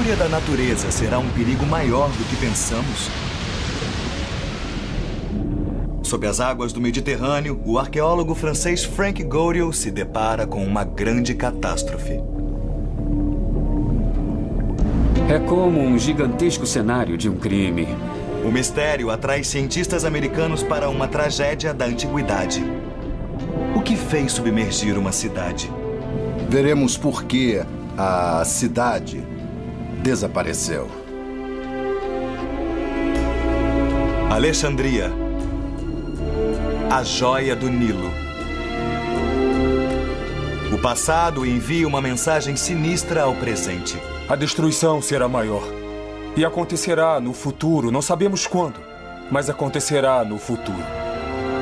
fúria da natureza será um perigo maior do que pensamos? Sob as águas do Mediterrâneo, o arqueólogo francês Frank Goriot se depara com uma grande catástrofe. É como um gigantesco cenário de um crime. O mistério atrai cientistas americanos para uma tragédia da antiguidade. O que fez submergir uma cidade? Veremos por que a cidade desapareceu. Alexandria, a joia do Nilo. O passado envia uma mensagem sinistra ao presente. A destruição será maior. E acontecerá no futuro, não sabemos quando, mas acontecerá no futuro.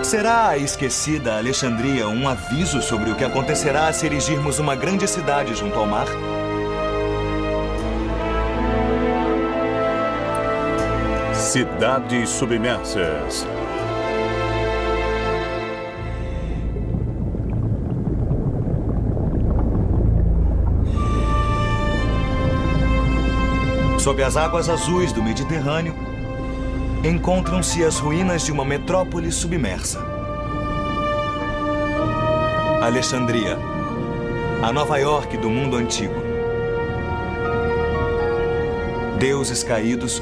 Será a esquecida Alexandria um aviso sobre o que acontecerá se erigirmos uma grande cidade junto ao mar? Cidades submersas. Sob as águas azuis do Mediterrâneo, encontram-se as ruínas de uma metrópole submersa. Alexandria, a Nova York do mundo antigo. Deuses caídos,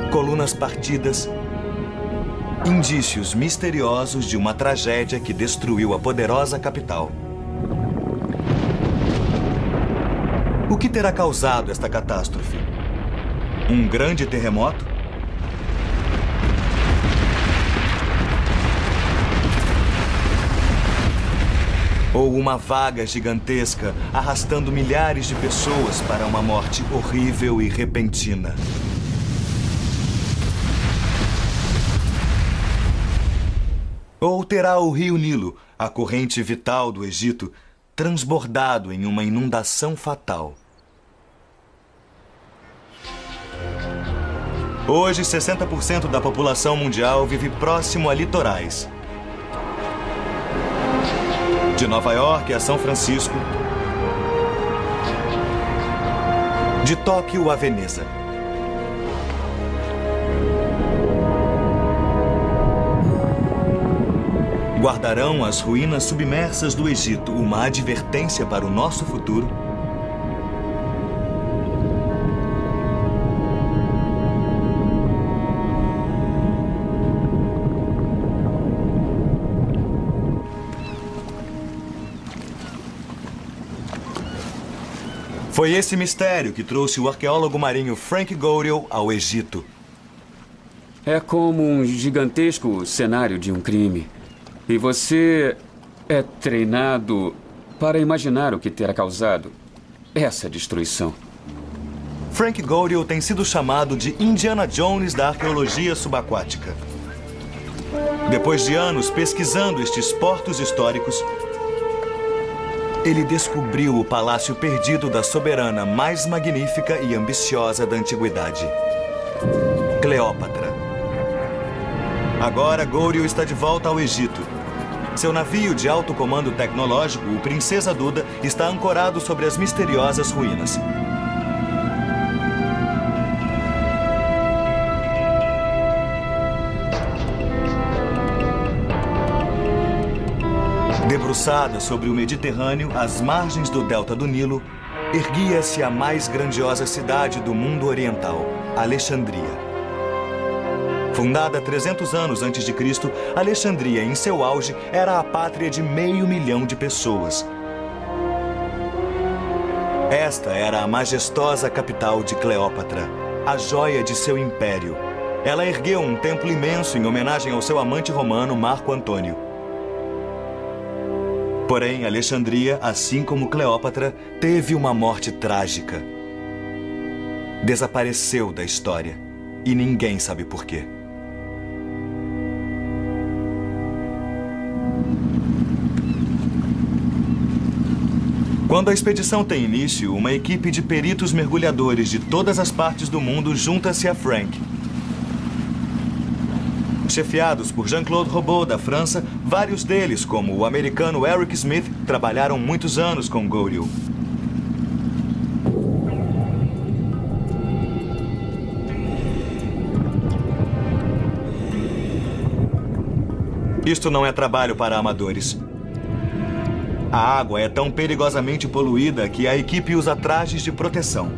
colunas partidas, indícios misteriosos de uma tragédia que destruiu a poderosa capital. O que terá causado esta catástrofe? Um grande terremoto? Ou uma vaga gigantesca arrastando milhares de pessoas para uma morte horrível e repentina? Ou terá o rio Nilo, a corrente vital do Egito, transbordado em uma inundação fatal? Hoje, 60% da população mundial vive próximo a litorais. De Nova York a São Francisco, de Tóquio a Veneza. Guardarão as ruínas submersas do Egito uma advertência para o nosso futuro? Foi esse mistério que trouxe o arqueólogo marinho Frank Goriot ao Egito. É como um gigantesco cenário de um crime. E você é treinado para imaginar o que terá causado essa destruição. Frank Goriot tem sido chamado de Indiana Jones da arqueologia subaquática. Depois de anos pesquisando estes portos históricos, ele descobriu o palácio perdido da soberana mais magnífica e ambiciosa da antiguidade, Cleópatra. Agora, Goriot está de volta ao Egito. Seu navio de alto comando tecnológico, o Princesa Duda, está ancorado sobre as misteriosas ruínas. Debruçada sobre o Mediterrâneo, às margens do delta do Nilo, erguia-se a mais grandiosa cidade do mundo oriental, Alexandria. Fundada 300 anos antes de Cristo, Alexandria, em seu auge, era a pátria de 500 mil de pessoas. Esta era a majestosa capital de Cleópatra, a joia de seu império. Ela ergueu um templo imenso em homenagem ao seu amante romano, Marco Antônio. Porém, Alexandria, assim como Cleópatra, teve uma morte trágica. Desapareceu da história e ninguém sabe por quê. Quando a expedição tem início, uma equipe de peritos mergulhadores de todas as partes do mundo junta-se a Frank. Chefiados por Jean-Claude Robot, da França, vários deles, como o americano Eric Smith, trabalharam muitos anos com Goriot. Isto não é trabalho para amadores. A água é tão perigosamente poluída que a equipe usa trajes de proteção.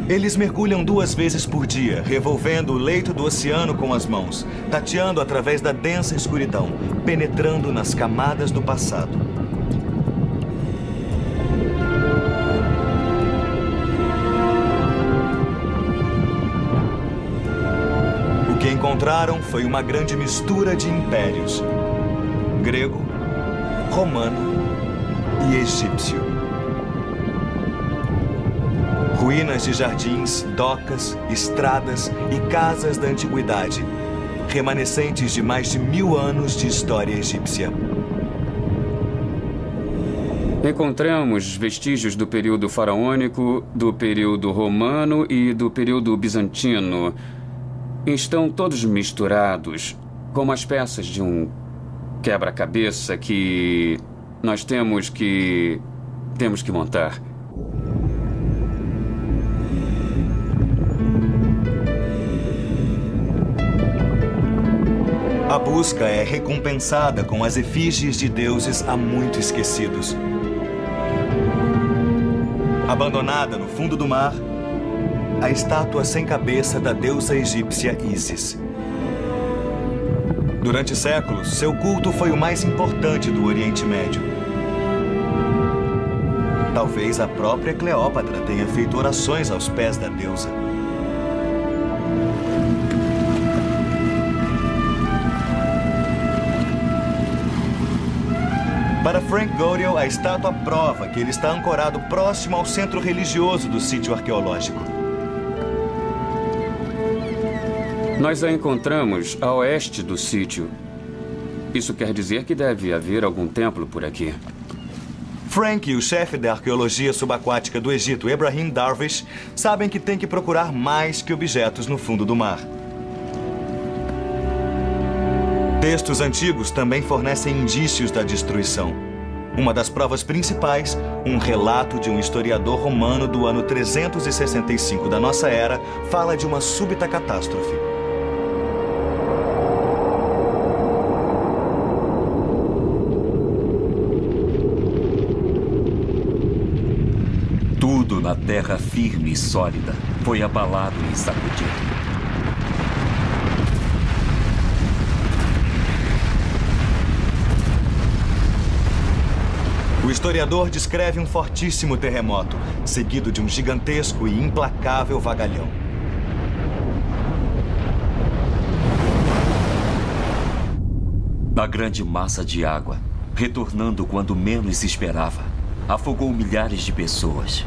Eles mergulham 2 vezes por dia, revolvendo o leito do oceano com as mãos, tateando através da densa escuridão, penetrando nas camadas do passado. O que encontraram foi uma grande mistura de impérios: grego, romano e egípcio. Ruínas de jardins, docas, estradas e casas da antiguidade, remanescentes de mais de 1000 anos de história egípcia. Encontramos vestígios do período faraônico, do período romano e do período bizantino. Estão todos misturados, como as peças de um quebra-cabeça que nós temos que montar. A busca é recompensada com as efígies de deuses há muito esquecidos. Abandonada no fundo do mar, a estátua sem cabeça da deusa egípcia Ísis. Durante séculos, seu culto foi o mais importante do Oriente Médio. Talvez a própria Cleópatra tenha feito orações aos pés da deusa. Para Frank Godiel, a estátua prova que ele está ancorado próximo ao centro religioso do sítio arqueológico. Nós a encontramos a oeste do sítio. Isso quer dizer que deve haver algum templo por aqui. Frank e o chefe da arqueologia subaquática do Egito, Ebrahim Darwish, sabem que tem que procurar mais que objetos no fundo do mar. Textos antigos também fornecem indícios da destruição. Uma das provas principais, um relato de um historiador romano do ano 365 da nossa era, fala de uma súbita catástrofe. Tudo na terra firme e sólida foi abalado e sacudido. O historiador descreve um fortíssimo terremoto, seguido de um gigantesco e implacável vagalhão. A grande massa de água, retornando quando menos se esperava, afogou milhares de pessoas.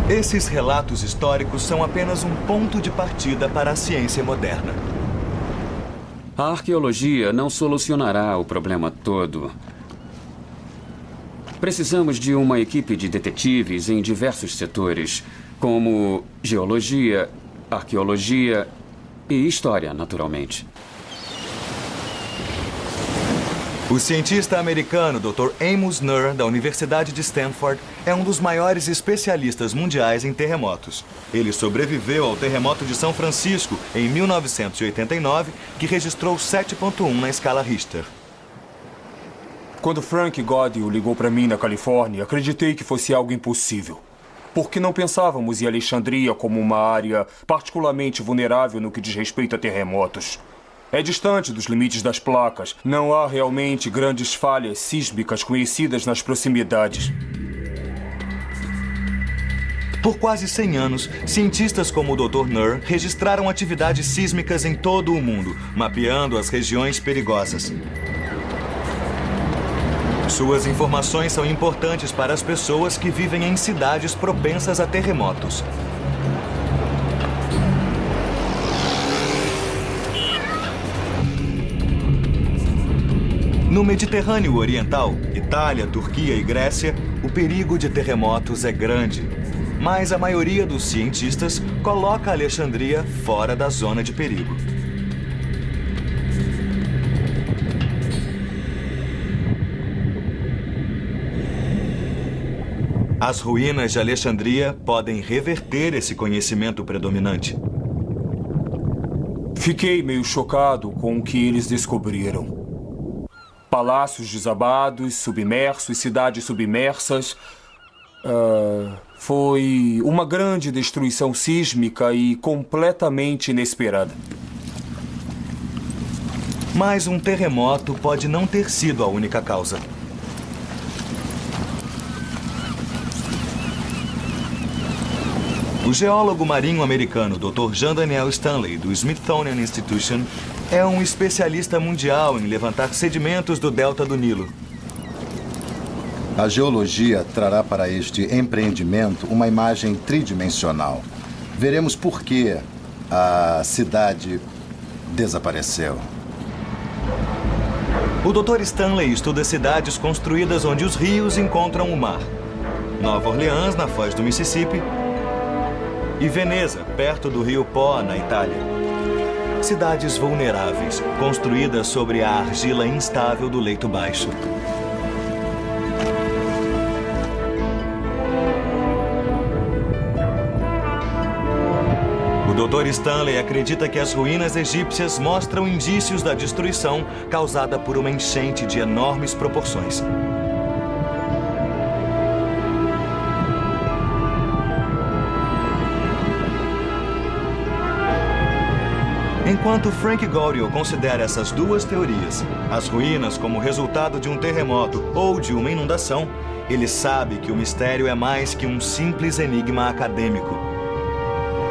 Esses relatos históricos são apenas um ponto de partida para a ciência moderna. A arqueologia não solucionará o problema todo. Precisamos de uma equipe de detetives em diversos setores, como geologia, arqueologia e história, naturalmente. O cientista americano Dr. Amos Nuhr, da Universidade de Stanford, é um dos maiores especialistas mundiais em terremotos. Ele sobreviveu ao terremoto de São Francisco em 1989, que registrou 7,1 na escala Richter. Quando Frank Godiel ligou para mim na Califórnia, acreditei que fosse algo impossível. Porque não pensávamos em Alexandria como uma área particularmente vulnerável no que diz respeito a terremotos. É distante dos limites das placas. Não há realmente grandes falhas sísmicas conhecidas nas proximidades. Por quase 100 anos, cientistas como o Dr. Nuhr registraram atividades sísmicas em todo o mundo, mapeando as regiões perigosas. Suas informações são importantes para as pessoas que vivem em cidades propensas a terremotos. No Mediterrâneo Oriental, Itália, Turquia e Grécia, o perigo de terremotos é grande. Mas a maioria dos cientistas coloca Alexandria fora da zona de perigo. As ruínas de Alexandria podem reverter esse conhecimento predominante. Fiquei meio chocado com o que eles descobriram. Palácios desabados, submersos, cidades submersas. Foi uma grande destruição sísmica e completamente inesperada. Mas um terremoto pode não ter sido a única causa. O geólogo marinho americano Dr. Jean Daniel Stanley, do Smithsonian Institution, é um especialista mundial em levantar sedimentos do delta do Nilo. A geologia trará para este empreendimento uma imagem tridimensional. Veremos por que a cidade desapareceu. O Dr. Stanley estuda cidades construídas onde os rios encontram o mar. Nova Orleans, na foz do Mississippi, e Veneza, perto do rio Po, na Itália. Cidades vulneráveis, construídas sobre a argila instável do leito baixo. O Dr. Stanley acredita que as ruínas egípcias mostram indícios da destruição causada por uma enchente de enormes proporções. Enquanto Frank Goriel considera essas duas teorias, as ruínas como resultado de um terremoto ou de uma inundação, ele sabe que o mistério é mais que um simples enigma acadêmico.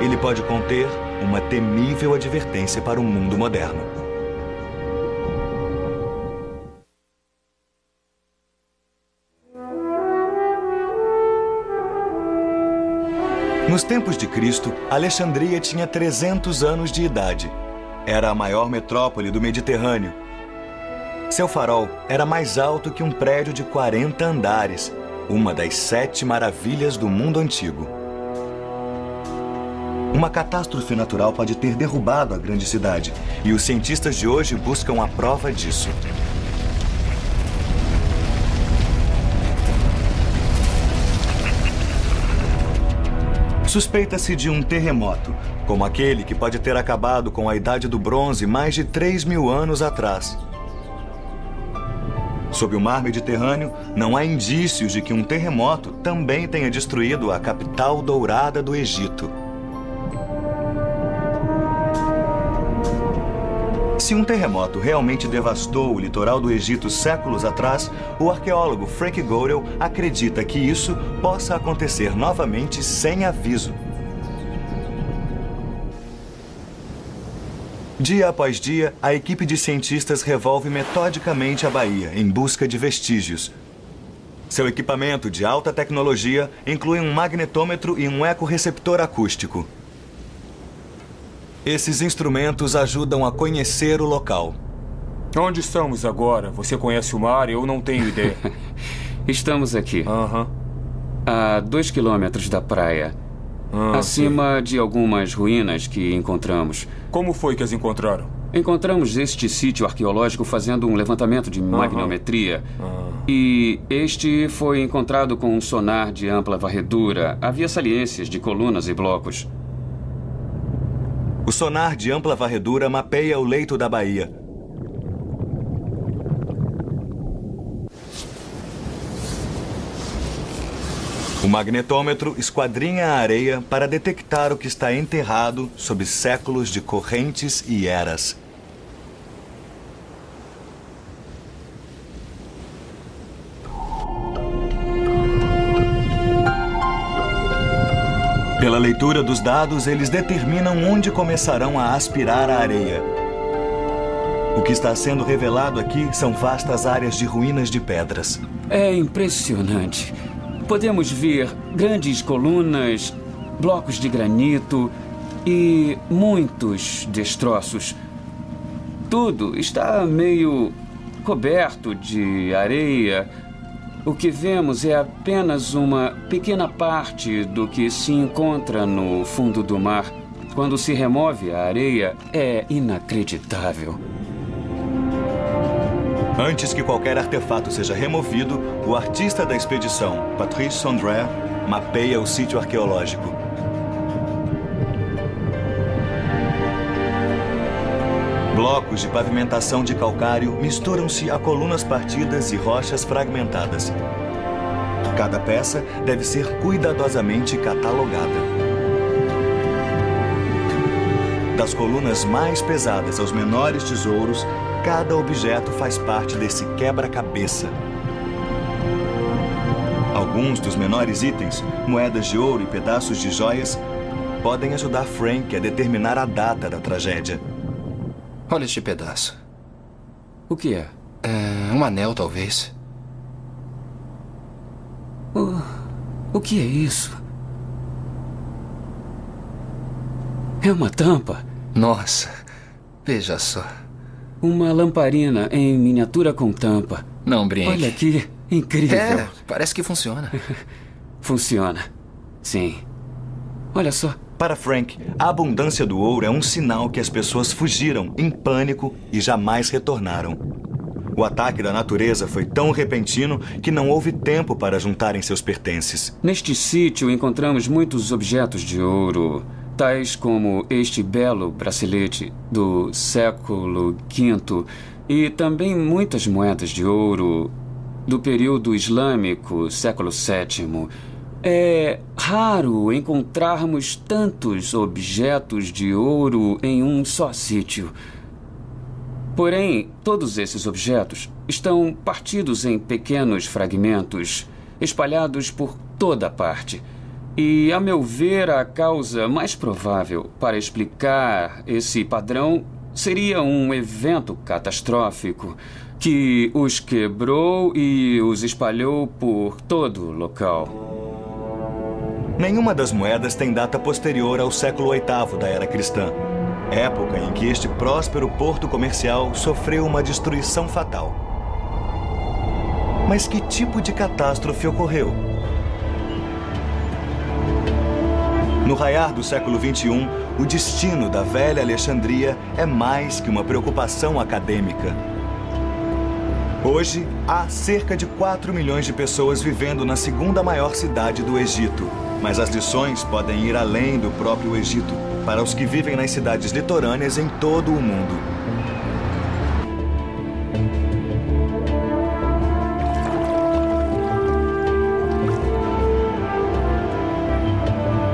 Ele pode conter uma temível advertência para o mundo moderno. Nos tempos de Cristo, Alexandria tinha 300 anos de idade. Era a maior metrópole do Mediterrâneo. Seu farol era mais alto que um prédio de 40 andares, uma das 7 maravilhas do mundo antigo. Uma catástrofe natural pode ter derrubado a grande cidade, e os cientistas de hoje buscam a prova disso. Suspeita-se de um terremoto, como aquele que pode ter acabado com a Idade do Bronze mais de 3.000 anos atrás. Sob o mar Mediterrâneo, não há indícios de que um terremoto também tenha destruído a capital dourada do Egito. Se um terremoto realmente devastou o litoral do Egito séculos atrás, o arqueólogo Frank Goriel acredita que isso possa acontecer novamente sem aviso. Dia após dia, a equipe de cientistas revolve metodicamente a baía em busca de vestígios. Seu equipamento de alta tecnologia inclui um magnetômetro e um ecorreceptor acústico. Esses instrumentos ajudam a conhecer o local. Onde estamos agora? Você conhece o mar? Eu não tenho ideia. Estamos aqui. A 2 quilômetros da praia. Acima de algumas ruínas que encontramos. Como foi que as encontraram? Encontramos este sítio arqueológico fazendo um levantamento de magnetometria. E este foi encontrado com um sonar de ampla varredura. Havia saliências de colunas e blocos. O sonar de ampla varredura mapeia o leito da baía. O magnetômetro esquadrinha a areia para detectar o que está enterrado sob séculos de correntes e eras. Pela leitura dos dados, eles determinam onde começarão a aspirar a areia. O que está sendo revelado aqui são vastas áreas de ruínas de pedras. É impressionante. Podemos ver grandes colunas, blocos de granito e muitos destroços. Tudo está meio coberto de areia. O que vemos é apenas uma pequena parte do que se encontra no fundo do mar. Quando se remove a areia, é inacreditável. Antes que qualquer artefato seja removido, o artista da expedição, Patrice Sondre, mapeia o sítio arqueológico. Blocos de pavimentação de calcário misturam-se a colunas partidas e rochas fragmentadas. Cada peça deve ser cuidadosamente catalogada. Das colunas mais pesadas aos menores tesouros, cada objeto faz parte desse quebra-cabeça. Alguns dos menores itens, moedas de ouro e pedaços de joias, podem ajudar Frank a determinar a data da tragédia. Olha este pedaço. O que é? É um anel, talvez. O que é isso? É uma tampa. Nossa, veja só. Uma lamparina em miniatura com tampa. Não brinque. Olha aqui, incrível. É, parece que funciona. Funciona, sim. Olha só. Para Frank, a abundância do ouro é um sinal que as pessoas fugiram em pânico e jamais retornaram. O ataque da natureza foi tão repentino que não houve tempo para juntarem seus pertences. Neste sítio encontramos muitos objetos de ouro, tais como este belo bracelete do século V e também muitas moedas de ouro do período islâmico, século VII. É raro encontrarmos tantos objetos de ouro em um só sítio. Porém, todos esses objetos estão partidos em pequenos fragmentos, espalhados por toda parte. E, a meu ver, a causa mais provável para explicar esse padrão seria um evento catastrófico que os quebrou e os espalhou por todo o local. Nenhuma das moedas tem data posterior ao século VIII da era cristã, época em que este próspero porto comercial sofreu uma destruição fatal. Mas que tipo de catástrofe ocorreu? No raiar do século XXI, o destino da velha Alexandria é mais que uma preocupação acadêmica. Hoje, há cerca de 4 milhões de pessoas vivendo na segunda maior cidade do Egito. Mas as lições podem ir além do próprio Egito, para os que vivem nas cidades litorâneas em todo o mundo.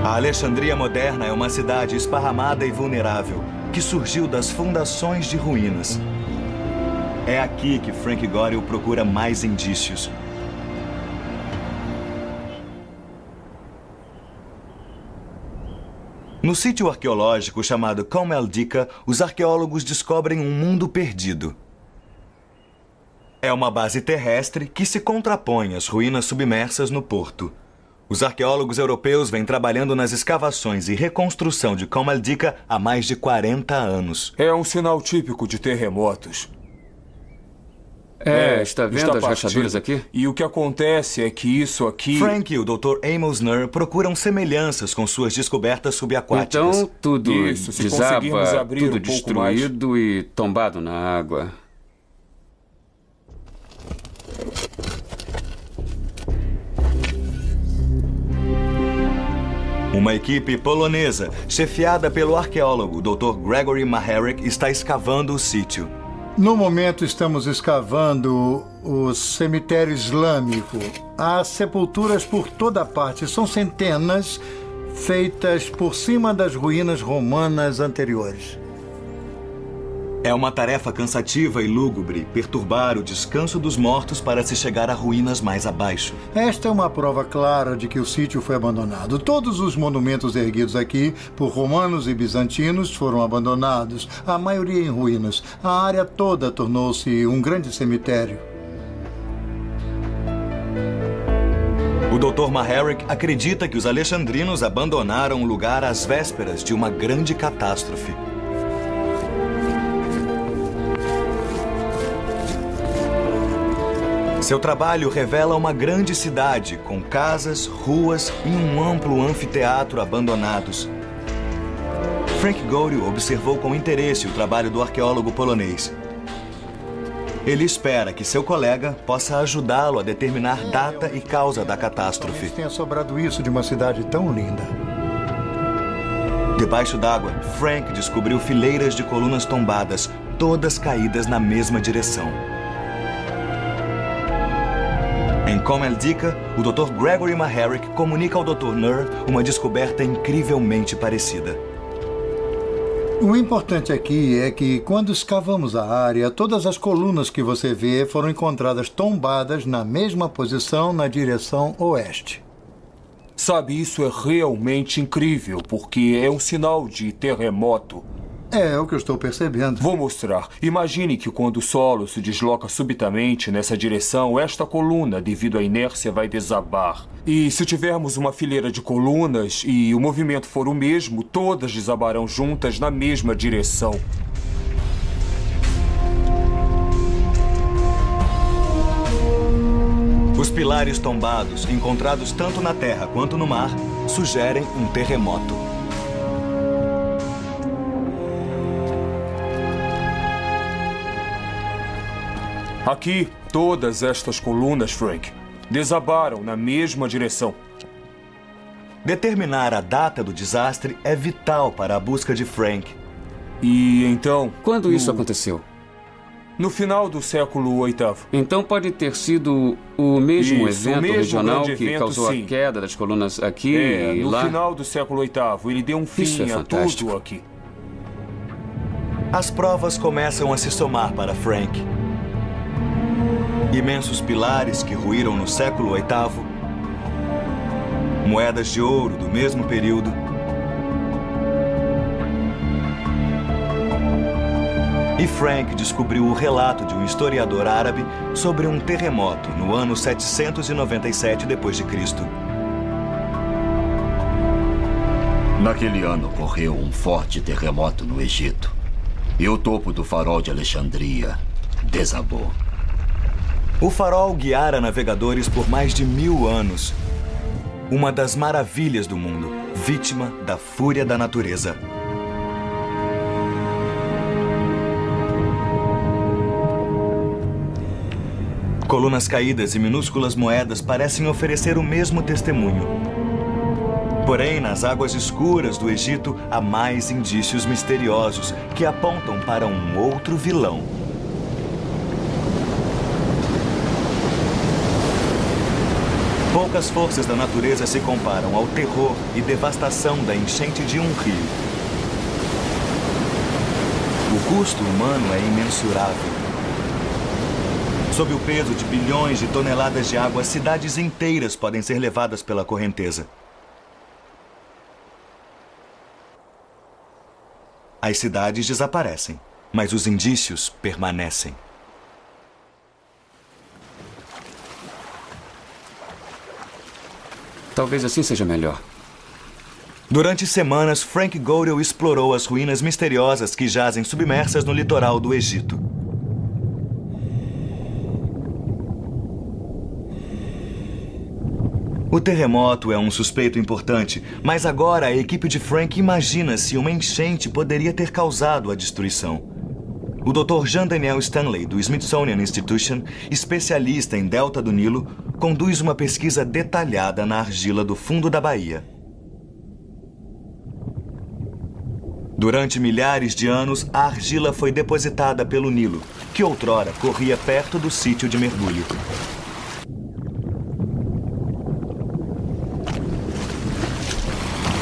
A Alexandria moderna é uma cidade esparramada e vulnerável, que surgiu das fundações de ruínas. É aqui que Frank Goriel procura mais indícios. No sítio arqueológico chamado Kom el-Dika, os arqueólogos descobrem um mundo perdido. É uma base terrestre que se contrapõe às ruínas submersas no porto. Os arqueólogos europeus vêm trabalhando nas escavações e reconstrução de Kom el-Dika há mais de 40 anos. É um sinal típico de terremotos. Está vendo as rachaduras aqui? E o que acontece é que isso aqui... Frank e o Dr. Amos Nur procuram semelhanças com suas descobertas subaquáticas. Então, tudo Isso, se desaba, conseguirmos abrir tudo um pouco destruído e tombado na água. Uma equipe polonesa, chefiada pelo arqueólogo Dr. Gregory Maharek, está escavando o sítio. No momento, estamos escavando o cemitério islâmico. Há sepulturas por toda parte. São centenas, feitas por cima das ruínas romanas anteriores. É uma tarefa cansativa e lúgubre perturbar o descanso dos mortos para se chegar a ruínas mais abaixo. Esta é uma prova clara de que o sítio foi abandonado. Todos os monumentos erguidos aqui por romanos e bizantinos foram abandonados, a maioria em ruínas. A área toda tornou-se um grande cemitério. O Dr. Maharek acredita que os alexandrinos abandonaram o lugar às vésperas de uma grande catástrofe. Seu trabalho revela uma grande cidade, com casas, ruas e um amplo anfiteatro abandonados. Frank Goriel observou com interesse o trabalho do arqueólogo polonês. Ele espera que seu colega possa ajudá-lo a determinar data e causa da catástrofe. Talvez tenha sobrado isso de uma cidade tão linda. Debaixo d'água, Frank descobriu fileiras de colunas tombadas, todas caídas na mesma direção. Em Comeldica, o Dr. Gregory Maharrick comunica ao Dr. Nur uma descoberta incrivelmente parecida. O importante aqui é que, quando escavamos a área, todas as colunas que você vê foram encontradas tombadas na mesma posição na direção oeste. Sabe, isso é realmente incrível, porque é um sinal de terremoto. É o que eu estou percebendo. Vou mostrar. Imagine que quando o solo se desloca subitamente nessa direção, esta coluna, devido à inércia, vai desabar. E se tivermos uma fileira de colunas e o movimento for o mesmo, todas desabarão juntas na mesma direção. Os pilares tombados, encontrados tanto na terra quanto no mar, sugerem um terremoto. Aqui, todas estas colunas, Frank, desabaram na mesma direção. Determinar a data do desastre é vital para a busca de Frank. E então... Quando isso aconteceu? No final do século VIII. Então pode ter sido o mesmo Isso, evento o mesmo regional grande que evento, causou sim. a queda das colunas aqui e No lá? final do século VIII. Ele deu um Isso é fim a fantástico. tudo aqui. As provas começam a se somar para Frank. Imensos pilares que ruíram no século VIII, moedas de ouro do mesmo período, e Frank descobriu o relato de um historiador árabe sobre um terremoto no ano 797 d.C. Naquele ano ocorreu um forte terremoto no Egito e o topo do farol de Alexandria desabou. O farol guiara navegadores por mais de 1000 anos. Uma das maravilhas do mundo, vítima da fúria da natureza. Colunas caídas e minúsculas moedas parecem oferecer o mesmo testemunho. Porém, nas águas escuras do Egito, há mais indícios misteriosos que apontam para um outro vilão. Poucas forças da natureza se comparam ao terror e devastação da enchente de um rio. O custo humano é imensurável. Sob o peso de bilhões de toneladas de água, cidades inteiras podem ser levadas pela correnteza. As cidades desaparecem, mas os indícios permanecem. Talvez assim seja melhor. Durante semanas, Frank Godel explorou as ruínas misteriosas que jazem submersas no litoral do Egito. O terremoto é um suspeito importante, mas agora a equipe de Frank imagina se uma enchente poderia ter causado a destruição. O Dr. Jean Daniel Stanley, do Smithsonian Institution, especialista em Delta do Nilo, conduz uma pesquisa detalhada na argila do fundo da baía. Durante milhares de anos, a argila foi depositada pelo Nilo, que outrora corria perto do sítio de mergulho.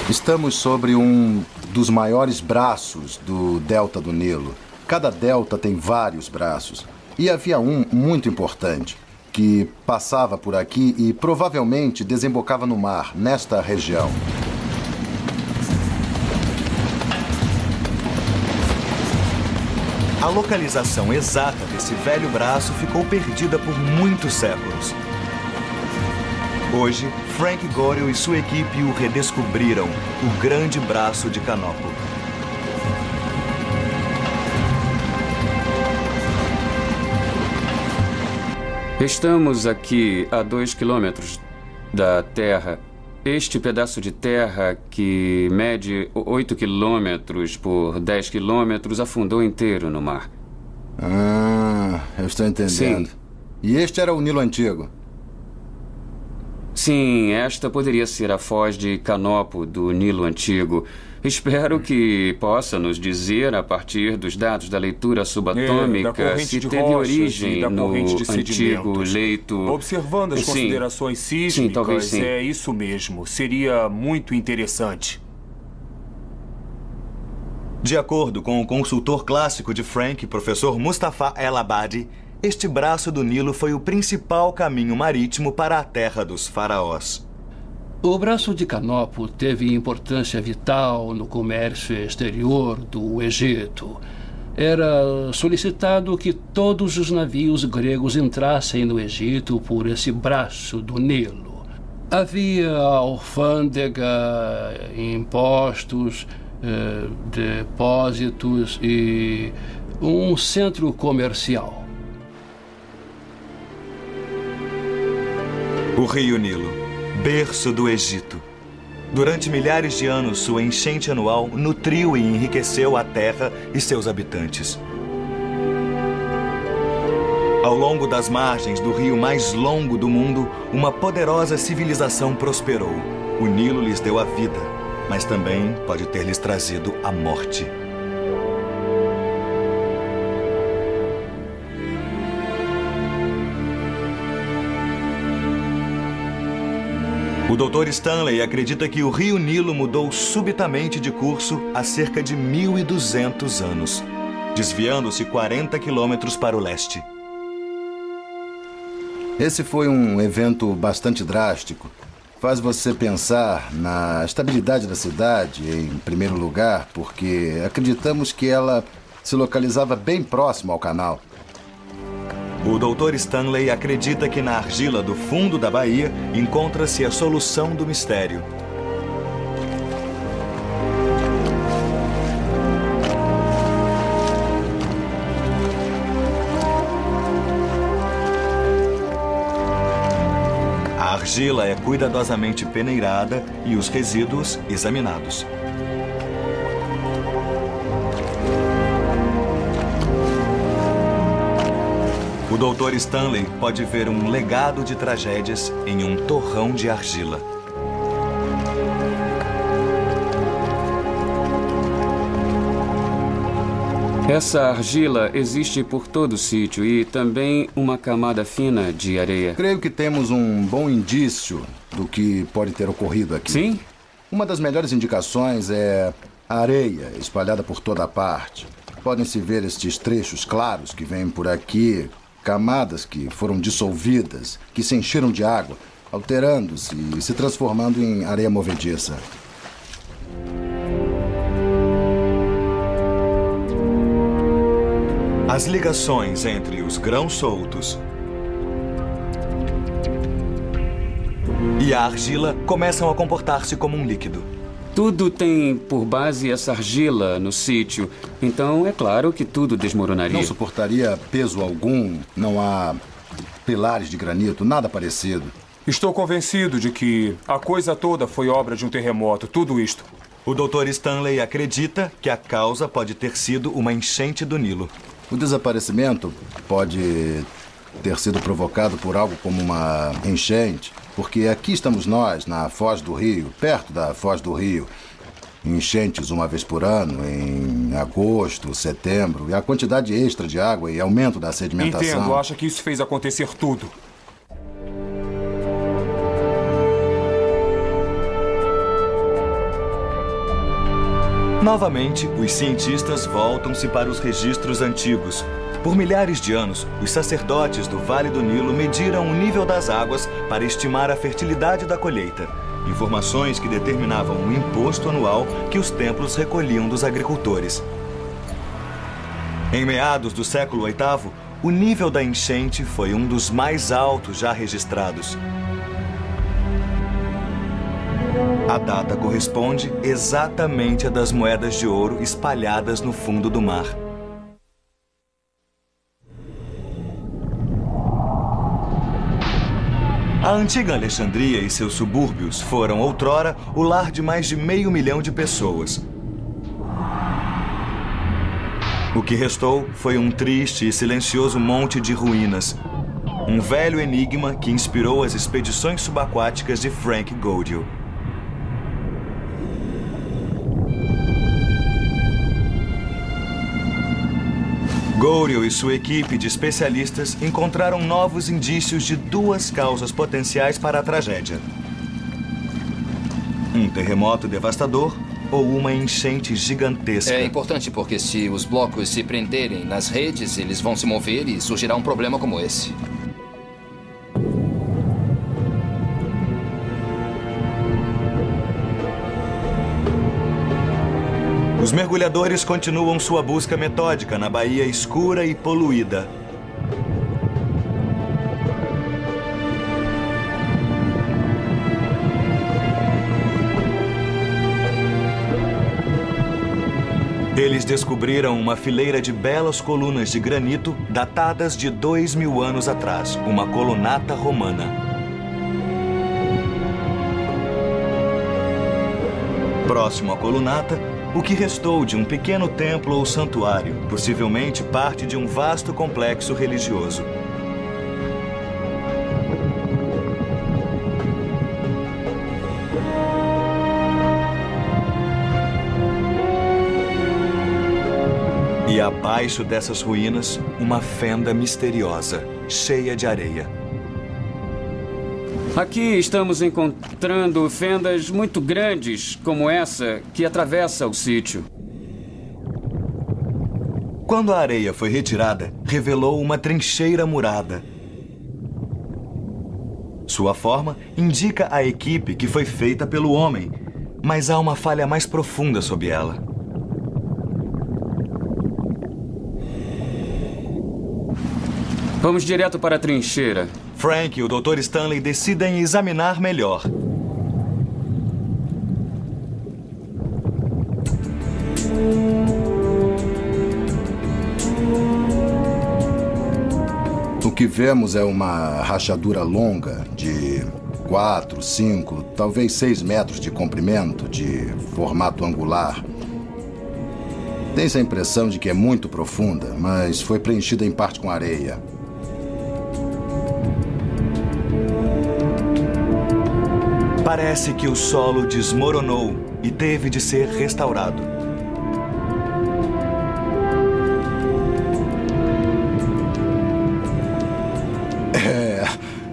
Estamos sobre um dos maiores braços do Delta do Nilo. Cada delta tem vários braços. E havia um muito importante, que passava por aqui e provavelmente desembocava no mar, nesta região. A localização exata desse velho braço ficou perdida por muitos séculos. Hoje, Frank Godel e sua equipe o redescobriram, o Grande Braço de Canopo. Estamos aqui a 2 quilômetros da Terra. Este pedaço de terra, que mede 8 quilômetros por 10 quilômetros, afundou inteiro no mar. Eu estou entendendo. Sim. E este era o Nilo Antigo? Sim, esta poderia ser a foz de Canopo do Nilo Antigo. Espero que possa nos dizer, a partir dos dados da leitura subatômica, se teve origem no antigo leito... Observando as considerações sísmicas, sim, talvez sim. É isso mesmo. Seria muito interessante. De acordo com o consultor clássico de Frank, professor Mustafa El-Abadi, este braço do Nilo foi o principal caminho marítimo para a terra dos faraós. O braço de Canopo teve importância vital no comércio exterior do Egito. Era solicitado que todos os navios gregos entrassem no Egito por esse braço do Nilo. Havia alfândega, impostos, depósitos e um centro comercial. O Rio Nilo, berço do Egito. Durante milhares de anos, sua enchente anual nutriu e enriqueceu a terra e seus habitantes. Ao longo das margens do rio mais longo do mundo, uma poderosa civilização prosperou. O Nilo lhes deu a vida, mas também pode ter lhes trazido a morte. O Dr. Stanley acredita que o rio Nilo mudou subitamente de curso há cerca de 1.200 anos, desviando-se 40 quilômetros para o leste. Esse foi um evento bastante drástico. Faz você pensar na estabilidade da cidade, em primeiro lugar, porque acreditamos que ela se localizava bem próximo ao canal. O Dr. Stanley acredita que na argila do fundo da baía encontra-se a solução do mistério. A argila é cuidadosamente peneirada e os resíduos examinados. O Dr. Stanley pode ver um legado de tragédias em um torrão de argila. Essa argila existe por todo o sítio e também uma camada fina de areia. Creio que temos um bom indício do que pode ter ocorrido aqui. Sim? Uma das melhores indicações é a areia espalhada por toda a parte. Podem-se ver estes trechos claros que vêm por aqui, camadas que foram dissolvidas, que se encheram de água, alterando-se e se transformando em areia movediça. As ligações entre os grãos soltos e a argila começam a comportar-se como um líquido. Tudo tem por base essa argila no sítio, então é claro que tudo desmoronaria. Não suportaria peso algum, não há pilares de granito, nada parecido. Estou convencido de que a coisa toda foi obra de um terremoto, tudo isto. O Dr. Stanley acredita que a causa pode ter sido uma enchente do Nilo. O desaparecimento pode ter sido provocado por algo como uma enchente, porque aqui estamos nós, na Foz do Rio, perto da Foz do Rio. Enchentes uma vez por ano, em agosto, setembro, e a quantidade extra de água e aumento da sedimentação. Entendo, acha que isso fez acontecer tudo. Novamente, os cientistas voltam-se para os registros antigos. Por milhares de anos, os sacerdotes do Vale do Nilo mediram o nível das águas para estimar a fertilidade da colheita. Informações que determinavam o imposto anual que os templos recolhiam dos agricultores. Em meados do século VIII, o nível da enchente foi um dos mais altos já registrados. A data corresponde exatamente à das moedas de ouro espalhadas no fundo do mar. A antiga Alexandria e seus subúrbios foram, outrora, o lar de mais de 500 mil de pessoas. O que restou foi um triste e silencioso monte de ruínas. Um velho enigma que inspirou as expedições subaquáticas de Frank Godiel. Godiel e sua equipe de especialistas encontraram novos indícios de duas causas potenciais para a tragédia: um terremoto devastador ou uma enchente gigantesca. É importante porque se os blocos se prenderem nas redes, eles vão se mover e surgirá um problema como esse. Os mergulhadores continuam sua busca metódica na baía escura e poluída. Eles descobriram uma fileira de belas colunas de granito datadas de 2000 anos atrás, uma colunata romana. Próximo à colunata, o que restou de um pequeno templo ou santuário, possivelmente parte de um vasto complexo religioso. E abaixo dessas ruínas, uma fenda misteriosa, cheia de areia. Aqui estamos encontrando fendas muito grandes, como essa, que atravessa o sítio. Quando a areia foi retirada, revelou uma trincheira murada. Sua forma indica a equipe que foi feita pelo homem, mas há uma falha mais profunda sob ela. Vamos direto para a trincheira. Frank e o Dr. Stanley decidem examinar melhor. O que vemos é uma rachadura longa de 4, 5, talvez 6 metros de comprimento, de formato angular. Tem-se a impressão de que é muito profunda, mas foi preenchida em parte com areia. Parece que o solo desmoronou e teve de ser restaurado.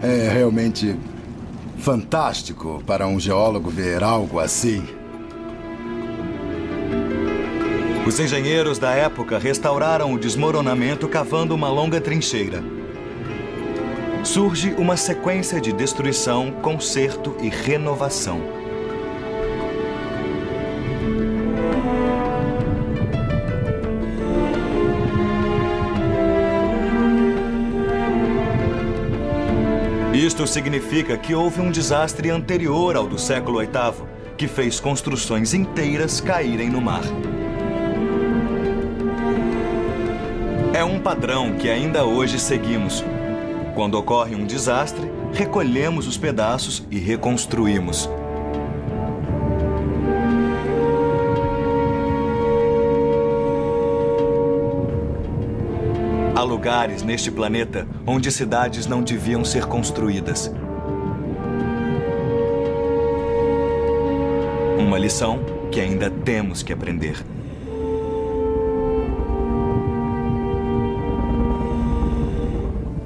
É realmente fantástico para um geólogo ver algo assim. Os engenheiros da época restauraram o desmoronamento cavando uma longa trincheira. Surge uma sequência de destruição, conserto e renovação. Isto significa que houve um desastre anterior ao do século VIII, que fez construções inteiras caírem no mar. É um padrão que ainda hoje seguimos. Quando ocorre um desastre, recolhemos os pedaços e reconstruímos. Há lugares neste planeta onde cidades não deviam ser construídas. Uma lição que ainda temos que aprender.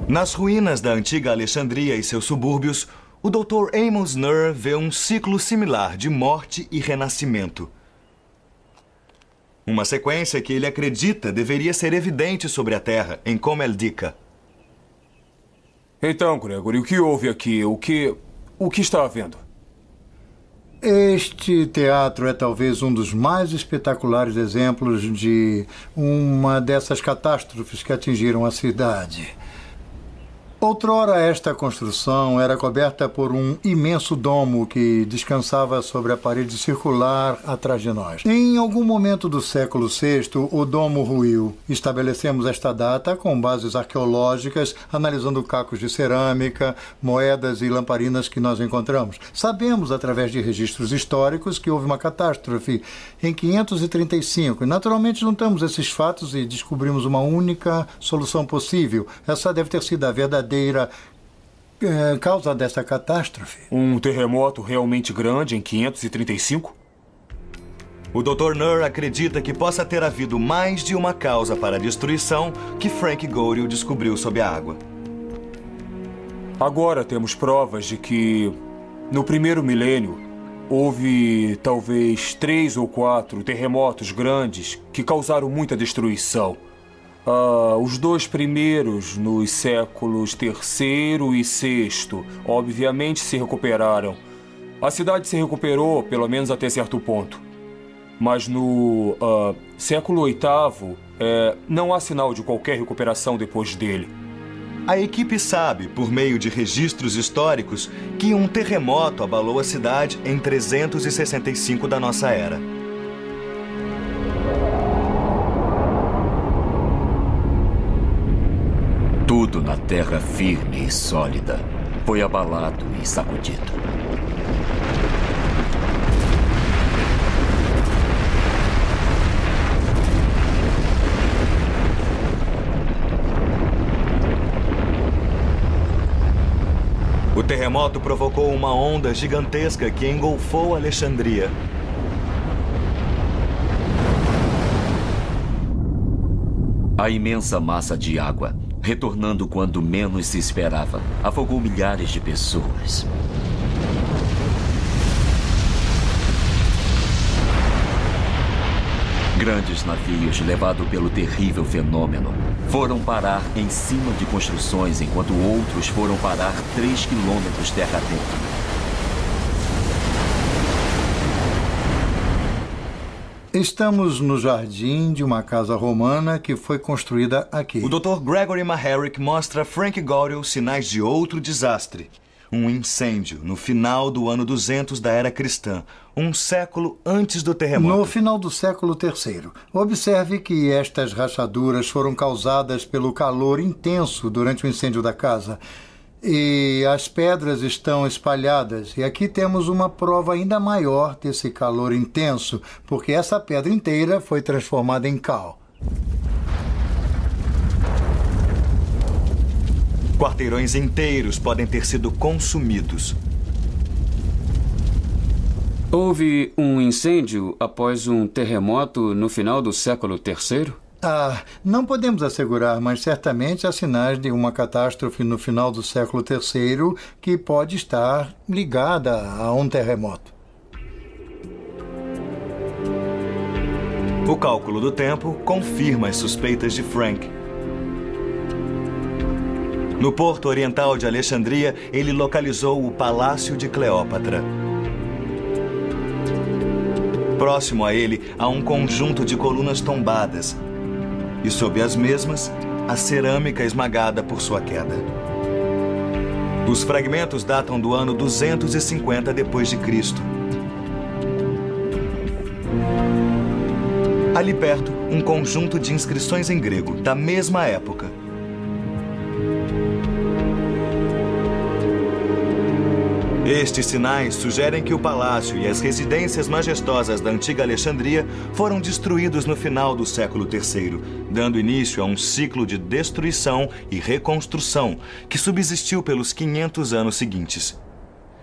Nas ruínas da antiga Alexandria e seus subúrbios, o Dr. Amos Nur vê um ciclo similar de morte e renascimento. Uma sequência que ele acredita deveria ser evidente sobre a Terra, em Comeldica. Então, Gregory, o que houve aqui? O que está havendo? Este teatro é talvez um dos mais espetaculares exemplos de uma dessas catástrofes que atingiram a cidade. Outrora, esta construção era coberta por um imenso domo que descansava sobre a parede circular atrás de nós. Em algum momento do século VI, o domo ruiu. Estabelecemos esta data com bases arqueológicas, analisando cacos de cerâmica, moedas e lamparinas que nós encontramos. Sabemos, através de registros históricos, que houve uma catástrofe em 535. E, naturalmente, juntamos esses fatos e descobrimos uma única solução possível. Essa deve ter sido a verdadeira causa dessa catástrofe. Um terremoto realmente grande em 535? O Dr. Nur acredita que possa ter havido mais de uma causa para a destruição que Frank Goryeo descobriu sob a água. Agora temos provas de que, no primeiro milênio, houve talvez 3 ou 4 terremotos grandes que causaram muita destruição. Os 2 primeiros, nos séculos III e VI, obviamente se recuperaram. A cidade se recuperou, pelo menos até certo ponto. Mas no século VIII, não há sinal de qualquer recuperação depois dele. A equipe sabe, por meio de registros históricos, que um terremoto abalou a cidade em 365 da nossa era. Tudo na terra firme e sólida foi abalado e sacudido. O terremoto provocou uma onda gigantesca que engolfou Alexandria. A imensa massa de água, retornando quando menos se esperava, afogou milhares de pessoas. Grandes navios, levados pelo terrível fenômeno, foram parar em cima de construções, enquanto outros foram parar 3 quilômetros terra dentro. Estamos no jardim de uma casa romana que foi construída aqui. O Dr. Gregory Maharic mostra a Frank Goryeo sinais de outro desastre. Um incêndio no final do ano 200 da era cristã, um século antes do terremoto. No final do século III. Observe que estas rachaduras foram causadas pelo calor intenso durante o incêndio da casa. E as pedras estão espalhadas. E aqui temos uma prova ainda maior desse calor intenso, porque essa pedra inteira foi transformada em cal. Quarteirões inteiros podem ter sido consumidos. Houve um incêndio após um terremoto no final do século III? Não podemos assegurar, mas certamente há sinais de uma catástrofe no final do século III que pode estar ligada a um terremoto. O cálculo do tempo confirma as suspeitas de Frank. No porto oriental de Alexandria, ele localizou o Palácio de Cleópatra. Próximo a ele, há um conjunto de colunas tombadas. E sob as mesmas, a cerâmica esmagada por sua queda. Os fragmentos datam do ano 250 d.C. Ali perto, um conjunto de inscrições em grego, da mesma época. Estes sinais sugerem que o palácio e as residências majestosas da antiga Alexandria foram destruídos no final do século III, dando início a um ciclo de destruição e reconstrução que subsistiu pelos 500 anos seguintes.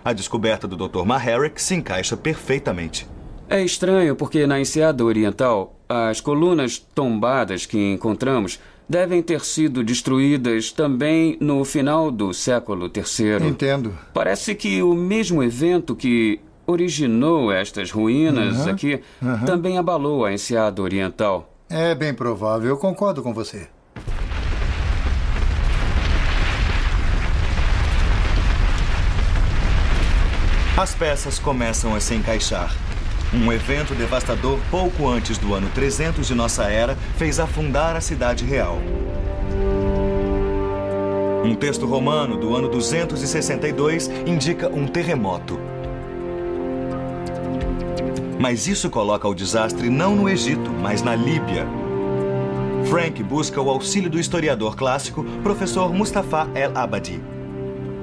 A descoberta do Dr. Maharic se encaixa perfeitamente. É estranho porque na Enseada Oriental, as colunas tombadas que encontramos devem ter sido destruídas também no final do século III. Entendo. Parece que o mesmo evento que originou estas ruínas aqui também abalou a Enseada Oriental. É bem provável, eu concordo com você. As peças começam a se encaixar. Um evento devastador pouco antes do ano 300 de nossa era fez afundar a cidade real. Um texto romano do ano 262 indica um terremoto. Mas isso coloca o desastre não no Egito, mas na Líbia. Frank busca o auxílio do historiador clássico, professor Mustafa El-Abadi.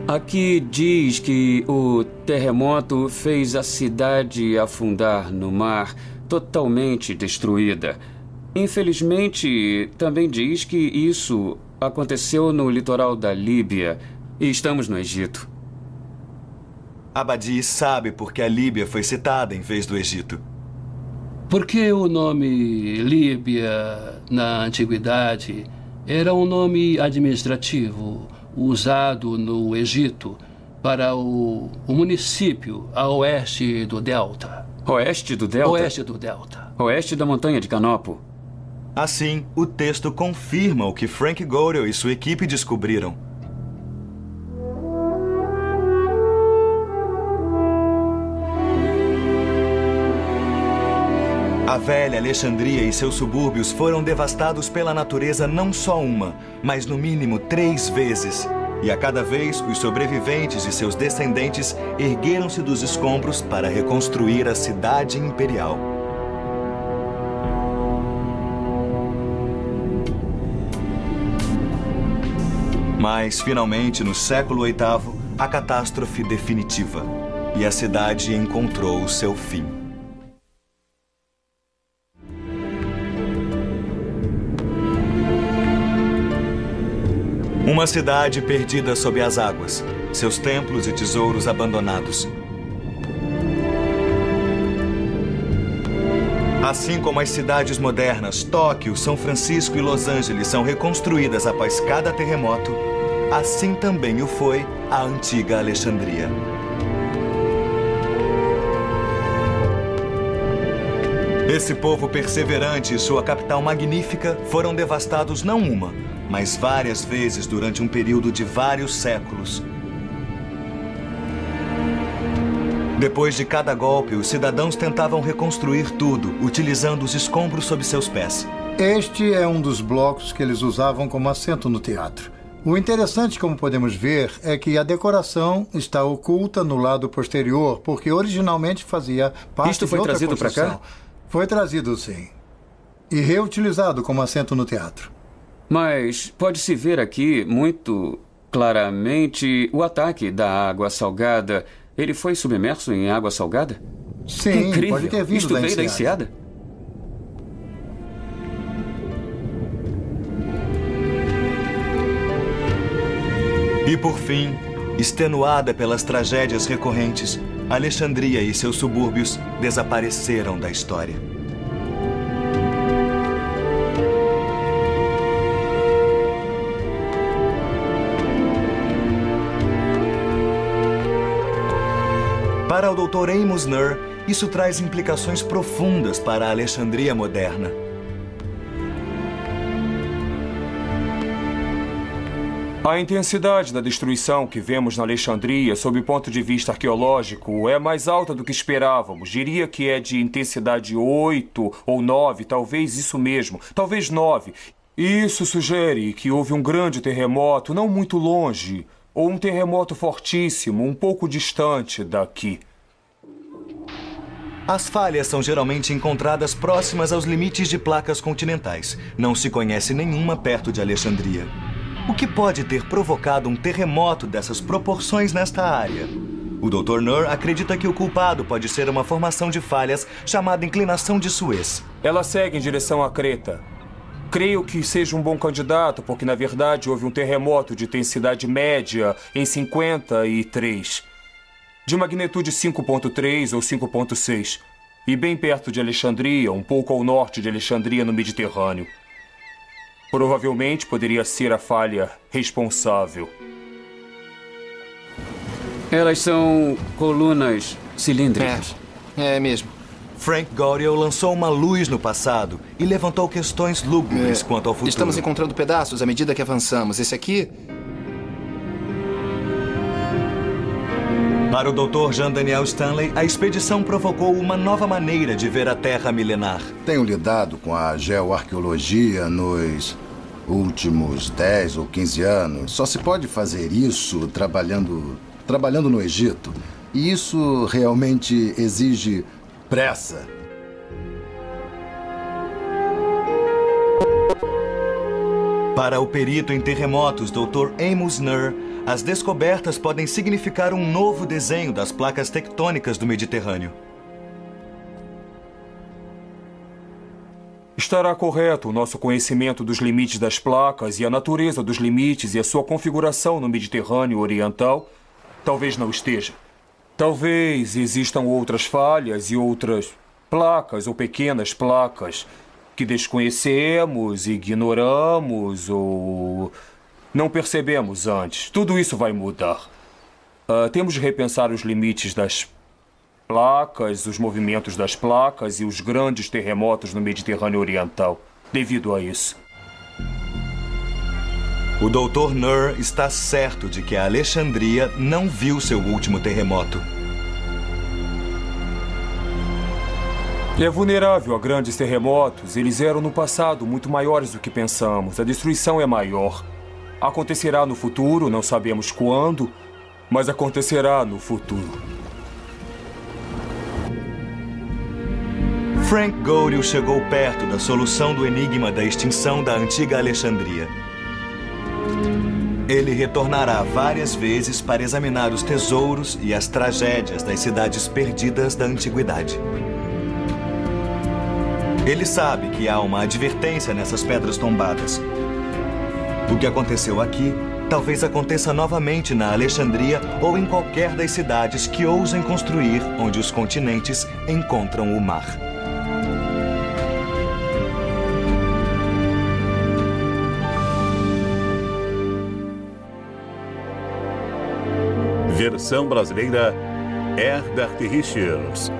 Aqui diz que o terremoto fez a cidade afundar no mar, totalmente destruída. Infelizmente, também diz que isso aconteceu no litoral da Líbia e estamos no Egito. Abadi sabe por que a Líbia foi citada em vez do Egito. Porque o nome Líbia, na antiguidade, era um nome administrativo usado no Egito para o município a oeste do Delta. Oeste do Delta? Oeste do Delta. Oeste da montanha de Canopo. Assim, o texto confirma o que Frank Godel e sua equipe descobriram. A velha Alexandria e seus subúrbios foram devastados pela natureza não só uma, mas no mínimo 3 vezes. E a cada vez, os sobreviventes e seus descendentes ergueram-se dos escombros para reconstruir a cidade imperial. Mas, finalmente, no século VIII, a catástrofe definitiva. E a cidade encontrou o seu fim. Uma cidade perdida sob as águas, seus templos e tesouros abandonados. Assim como as cidades modernas, Tóquio, São Francisco e Los Angeles são reconstruídas após cada terremoto, assim também o foi a antiga Alexandria. Esse povo perseverante e sua capital magnífica foram devastados não uma, mas várias vezes durante um período de vários séculos. Depois de cada golpe, os cidadãos tentavam reconstruir tudo, utilizando os escombros sob seus pés. Este é um dos blocos que eles usavam como assento no teatro. O interessante, como podemos ver, é que a decoração está oculta no lado posterior, porque originalmente fazia parte Isto foi de outra trazido para cá? Foi trazido, sim. E reutilizado como assento no teatro. Mas pode-se ver aqui muito claramente o ataque da água salgada. Ele foi submerso em água salgada? Sim, incrível. pode ter vindo Isto da veio da enseada. enseada? E por fim, extenuada pelas tragédias recorrentes, Alexandria e seus subúrbios desapareceram da história. Para o Dr. Amos Nur, isso traz implicações profundas para a Alexandria moderna. A intensidade da destruição que vemos na Alexandria, sob o ponto de vista arqueológico, é mais alta do que esperávamos. Diria que é de intensidade 8 ou 9, talvez isso mesmo, talvez 9. Isso sugere que houve um grande terremoto não muito longe, ou um terremoto fortíssimo, um pouco distante daqui. As falhas são geralmente encontradas próximas aos limites de placas continentais. Não se conhece nenhuma perto de Alexandria. O que pode ter provocado um terremoto dessas proporções nesta área? O Dr. Nur acredita que o culpado pode ser uma formação de falhas chamada inclinação de Suez. Ela segue em direção a Creta. Creio que seja um bom candidato, porque na verdade houve um terremoto de intensidade média em 53, de magnitude 5.3 ou 5.6, e bem perto de Alexandria, um pouco ao norte de Alexandria, no Mediterrâneo. Provavelmente poderia ser a falha responsável. Elas são colunas cilíndricas. É mesmo. Frank Godel lançou uma luz no passado e levantou questões lúgubres quanto ao futuro. Estamos encontrando pedaços à medida que avançamos. Esse aqui... Para o Dr. Jean Daniel Stanley, a expedição provocou uma nova maneira de ver a Terra milenar. Tenho lidado com a geoarqueologia nos últimos 10 ou 15 anos. Só se pode fazer isso trabalhando no Egito. E isso realmente exige pressa. Para o perito em terremotos, Dr. Amos Nur, as descobertas podem significar um novo desenho das placas tectônicas do Mediterrâneo. Estará correto o nosso conhecimento dos limites das placas e a natureza dos limites e a sua configuração no Mediterrâneo Oriental? Talvez não esteja. Talvez existam outras falhas e outras placas ou pequenas placas que desconhecemos, ignoramos ou não percebemos antes. Tudo isso vai mudar. Temos de repensar os limites das placas, os movimentos das placas e os grandes terremotos no Mediterrâneo Oriental, devido a isso. O Dr. Nur está certo de que a Alexandria não viu seu último terremoto. É vulnerável a grandes terremotos. Eles eram no passado muito maiores do que pensamos. A destruição é maior. Acontecerá no futuro, não sabemos quando, mas acontecerá no futuro. Frank Goryeo chegou perto da solução do enigma da extinção da antiga Alexandria. Ele retornará várias vezes para examinar os tesouros e as tragédias das cidades perdidas da antiguidade. Ele sabe que há uma advertência nessas pedras tombadas. O que aconteceu aqui talvez aconteça novamente na Alexandria ou em qualquer das cidades que ousem construir onde os continentes encontram o mar. Versão brasileira, Herbert Richards.